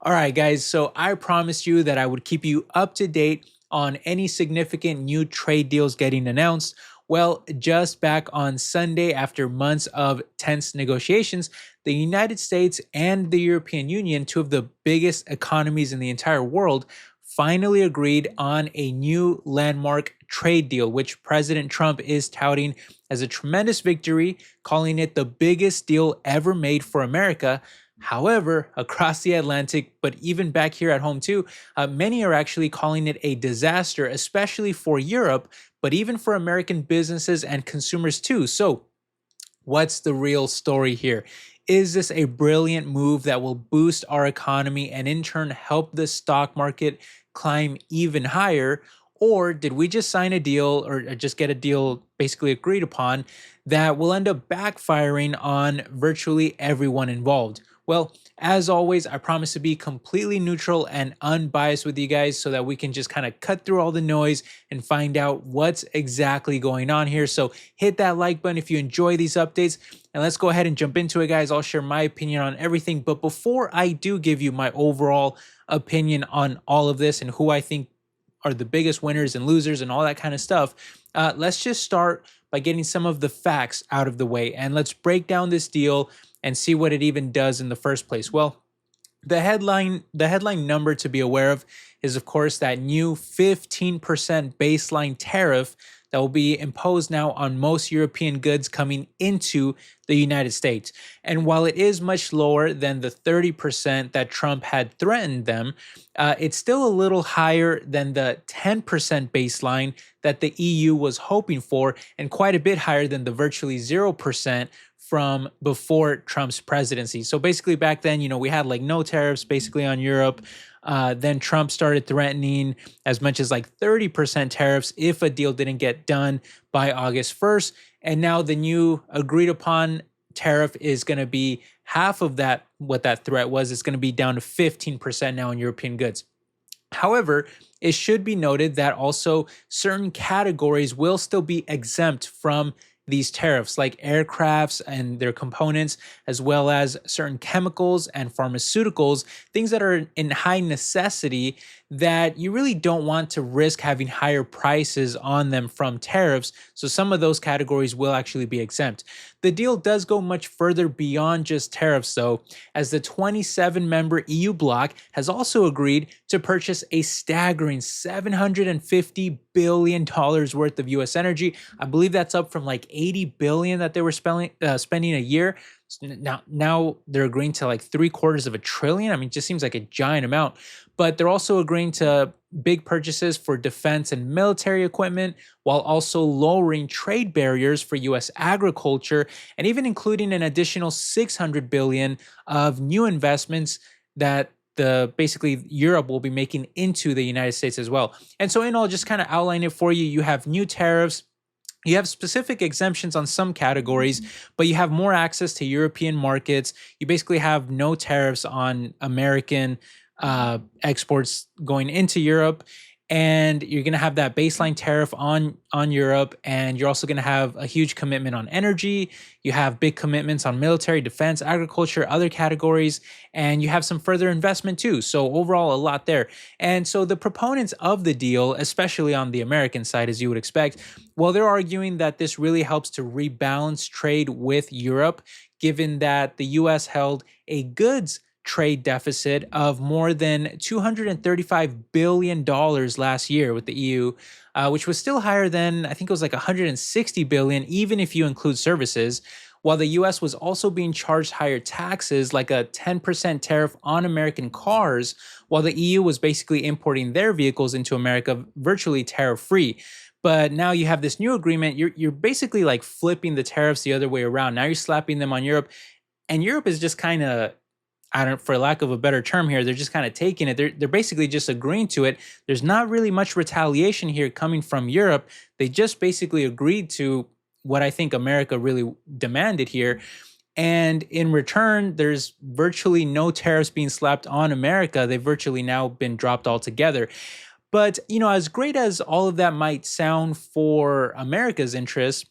All right, guys. So I promised you that I would keep you up to date on any significant new trade deals getting announced. Well, just back on Sunday, after months of tense negotiations, the United States and the European Union, two of the biggest economies in the entire world, finally agreed on a new landmark trade deal, which President Trump is touting as a tremendous victory, calling it the biggest deal ever made for America. However, across the Atlantic, but even back here at home too, many are actually calling it a disaster, especially for Europe, but even for American businesses and consumers too. So, what's the real story here? Is this a brilliant move that will boost our economy and in turn help the stock market climb even higher? Or did we just sign a deal or just get a deal basically agreed upon that will end up backfiring on virtually everyone involved? Well, as always, I promise to be completely neutral and unbiased with you guys so that we can just kind of cut through all the noise and find out what's exactly going on here. So hit that like button if you enjoy these updates. And let's go ahead and jump into it, guys. I'll share my opinion on everything. But before I do give you my overall opinion on all of this and who I think are the biggest winners and losers and all that kind of stuff, let's just start by getting some of the facts out of the way. And let's break down this deal and see what it even does in the first place. Well, the headline number to be aware of is, of course, that new 15% baseline tariff that will be imposed now on most European goods coming into the United States. And while it is much lower than the 30% that Trump had threatened them, it's still a little higher than the 10% baseline that the EU was hoping for, and quite a bit higher than the virtually 0% from before Trump's presidency. So basically back then, we had like no tariffs basically on Europe. Then Trump started threatening as much as like 30% tariffs if a deal didn't get done by August 1st. And now the new agreed upon tariff is going to be half of that, what that threat was. It's going to be down to 15% now on European goods. However, it should be noted that also certain categories will still be exempt from these tariffs, like aircrafts and their components, as well as certain chemicals and pharmaceuticals, things that are in high necessity that you really don't want to risk having higher prices on them from tariffs. So some of those categories will actually be exempt. The deal does go much further beyond just tariffs, though, as the 27-member EU bloc has also agreed to purchase a staggering $750 billion worth of U.S. energy. I believe that's up from like $80 billion that they were spending a year. Now they're agreeing to like $750 billion. I mean, it just seems like a giant amount. But they're also agreeing to big purchases for defense and military equipment, while also lowering trade barriers for U.S. agriculture, and even including an additional $600 billion of new investments that basically Europe will be making into the United States as well. And so in all, just kind of outline it for you. You have new tariffs. You have specific exemptions on some categories, but you have more access to European markets. You basically have no tariffs on American exports going into Europe. And you're going to have that baseline tariff on Europe. And you're also going to have a huge commitment on energy. You have big commitments on military, defense, agriculture, other categories. And you have some further investment too. So overall, a lot there. And so the proponents of the deal, especially on the American side, as you would expect, well, they're arguing that this really helps to rebalance trade with Europe, given that the U.S. held a goods trade deficit of more than $235 billion last year with the EU, which was still higher than, I think it was like $160 billion, even if you include services, while the US was also being charged higher taxes, like a 10% tariff on American cars, while the EU was basically importing their vehicles into America virtually tariff-free. But now you have this new agreement. You're basically like flipping the tariffs the other way around. Now you're slapping them on Europe, and Europe is just kind of, for lack of a better term here, they're just kind of taking it. They're basically just agreeing to it. There's not really much retaliation here coming from Europe. They just basically agreed to what I think America really demanded here. And in return, there's virtually no tariffs being slapped on America. They've virtually now been dropped altogether. But, as great as all of that might sound for America's interests,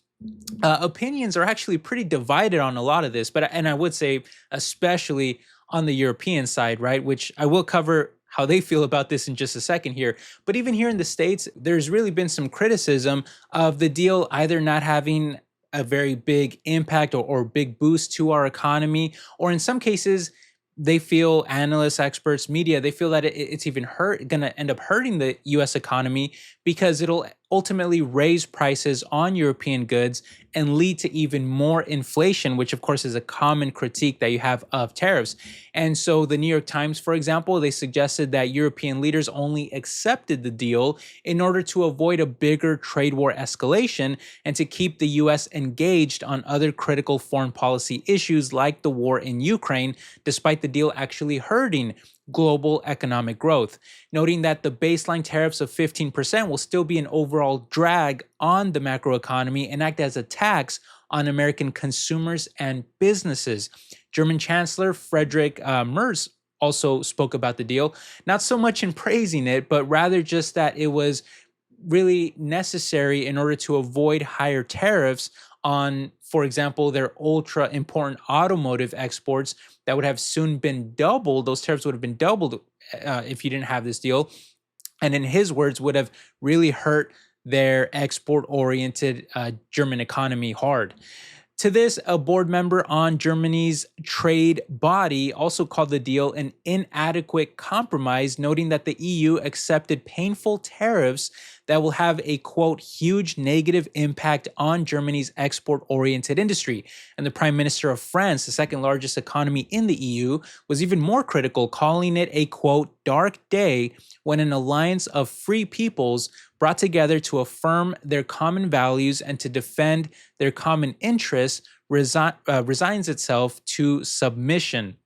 opinions are actually pretty divided on a lot of this, and I would say especially on the European side, right? Which I will cover how they feel about this in just a second here. But even here in the States, there's really been some criticism of the deal either not having a very big impact or big boost to our economy, or in some cases, they feel analysts, experts, media, they feel that it's even going to end up hurting the US economy because it'll ultimately raise prices on European goods and lead to even more inflation, which of course is a common critique that you have of tariffs. And so the New York Times, for example, they suggested that European leaders only accepted the deal in order to avoid a bigger trade war escalation and to keep the US engaged on other critical foreign policy issues like the war in Ukraine, despite the deal actually hurting global economic growth, noting that the baseline tariffs of 15% will still be an overall drag on the macroeconomy and act as a tax on American consumers and businesses. German Chancellor Friedrich Merz also spoke about the deal, not so much in praising it, but rather just that it was really necessary in order to avoid higher tariffs on, for example, their ultra important automotive exports that would have soon been doubled. Those tariffs would have been doubled if you didn't have this deal. And in his words, would have really hurt their export oriented German economy hard. To this, a board member on Germany's trade body also called the deal an inadequate compromise, noting that the EU accepted painful tariffs that will have a, quote, huge negative impact on Germany's export-oriented industry. And the Prime Minister of France, the second largest economy in the EU, was even more critical, calling it a, quote, dark day when an alliance of free peoples brought together to affirm their common values and to defend their common interests resigns itself to submission.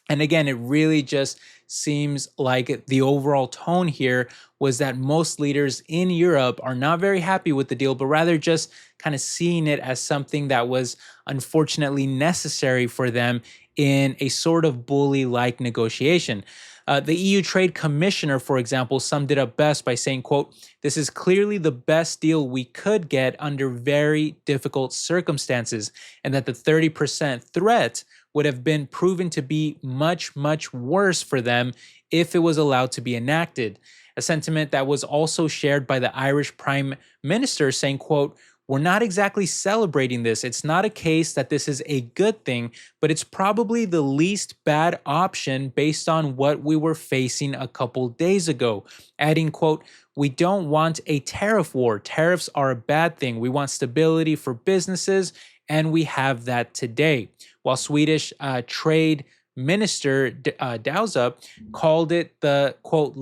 And again, it really just seems like the overall tone here was that most leaders in Europe are not very happy with the deal, but rather just kind of seeing it as something that was unfortunately necessary for them in a sort of bully-like negotiation. The EU Trade Commissioner, for example, summed it up best by saying, quote, "This is clearly the best deal we could get under very difficult circumstances, and that the 30% threat would have been proven to be much, much worse for them if it was allowed to be enacted." A sentiment that was also shared by the Irish Prime Minister saying, quote, "We're not exactly celebrating this. It's not a case that this is a good thing, but it's probably the least bad option based on what we were facing a couple days ago." Adding, quote, "We don't want a tariff war. Tariffs are a bad thing. We want stability for businesses, and we have that today." While Swedish Trade Minister Dausa called it the, quote,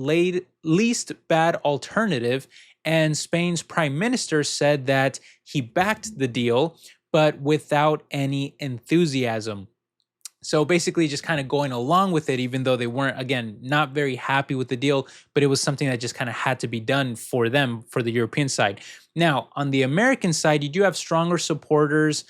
least bad alternative, and Spain's prime minister said that he backed the deal, but without any enthusiasm. So basically just kind of going along with it, even though they weren't, again, not very happy with the deal, but it was something that just kind of had to be done for them, for the European side. Now, on the American side, you do have stronger supporters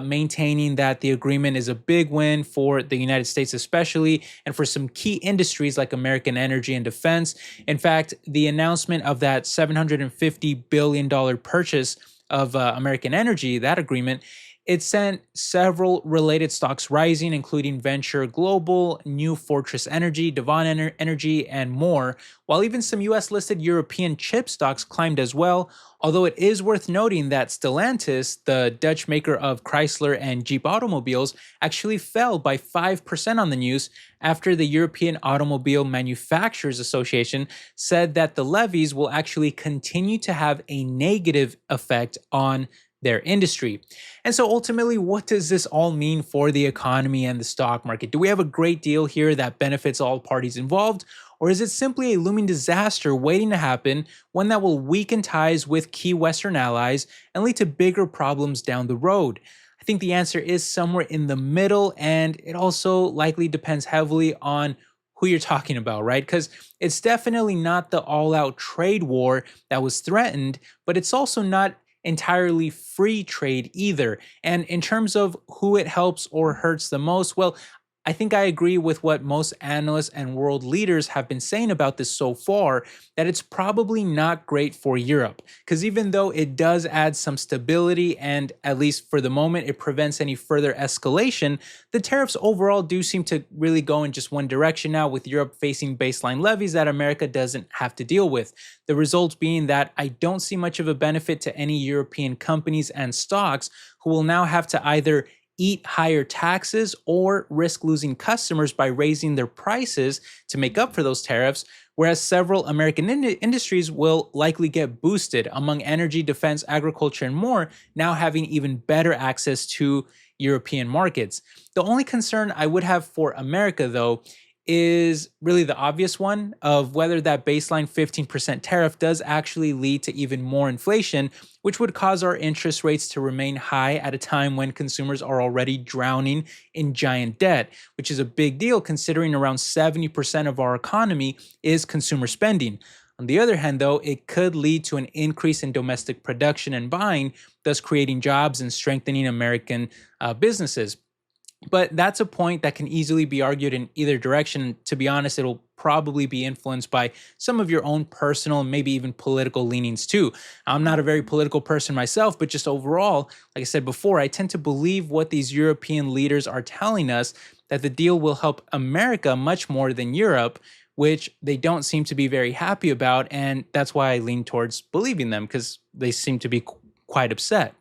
maintaining that the agreement is a big win for the United States especially, and for some key industries like American energy and defense. In fact, the announcement of that $750 billion purchase of American energy, that agreement, it sent several related stocks rising, including Venture Global, New Fortress Energy, Devon Energy, and more, while even some US-listed European chip stocks climbed as well, although it is worth noting that Stellantis, the Dutch maker of Chrysler and Jeep automobiles, actually fell by 5% on the news after the European Automobile Manufacturers Association said that the levies will actually continue to have a negative effect on their industry. And so ultimately, what does this all mean for the economy and the stock market? Do we have a great deal here that benefits all parties involved? Or is it simply a looming disaster waiting to happen, one that will weaken ties with key Western allies and lead to bigger problems down the road? I think the answer is somewhere in the middle, and it also likely depends heavily on who you're talking about, right? Because it's definitely not the all-out trade war that was threatened, but it's also not entirely free trade either. And in terms of who it helps or hurts the most, well, I think I agree with what most analysts and world leaders have been saying about this so far, that it's probably not great for Europe. Because even though it does add some stability and, at least for the moment, it prevents any further escalation, the tariffs overall do seem to really go in just one direction now, with Europe facing baseline levies that America doesn't have to deal with. The result being that I don't see much of a benefit to any European companies and stocks who will now have to either eat higher taxes or risk losing customers by raising their prices to make up for those tariffs, whereas several American industries will likely get boosted, among energy, defense, agriculture, and more, now having even better access to European markets. The only concern I would have for America, though, is really the obvious one of whether that baseline 15% tariff does actually lead to even more inflation, which would cause our interest rates to remain high at a time when consumers are already drowning in giant debt, which is a big deal considering around 70% of our economy is consumer spending. On the other hand, though, it could lead to an increase in domestic production and buying, thus creating jobs and strengthening American businesses. But that's a point that can easily be argued in either direction. To be honest, it'll probably be influenced by some of your own personal, maybe even political leanings too. I'm not a very political person myself, but just overall, like I said before, I tend to believe what these European leaders are telling us, that the deal will help America much more than Europe, which they don't seem to be very happy about. And that's why I lean towards believing them, because they seem to be quite upset.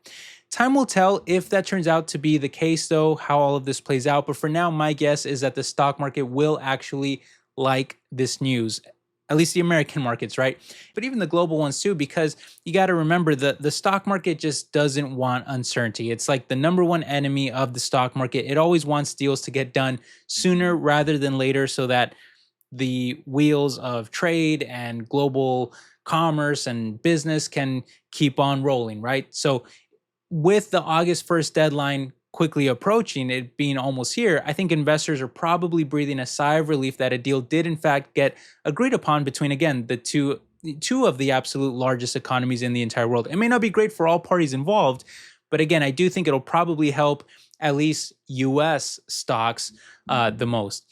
Time will tell if that turns out to be the case, though, how all of this plays out. But for now, my guess is that the stock market will actually like this news, at least the American markets, right? But even the global ones too, because you got to remember that the stock market just doesn't want uncertainty. It's like the number one enemy of the stock market. It always wants deals to get done sooner rather than later, so that the wheels of trade and global commerce and business can keep on rolling, right? So with the August 1st deadline quickly approaching, it being almost here, I think investors are probably breathing a sigh of relief that a deal did in fact get agreed upon between, again, the two of the absolute largest economies in the entire world. It may not be great for all parties involved, but again, I do think it'll probably help at least US stocks the most.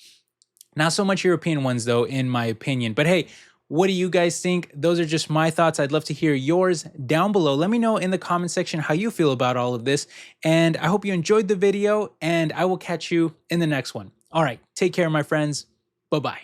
Not so much European ones, though, in my opinion. But hey, what do you guys think? Those are just my thoughts. I'd love to hear yours down below. Let me know in the comment section how you feel about all of this. And I hope you enjoyed the video, and I will catch you in the next one. All right, take care, my friends. Bye-bye.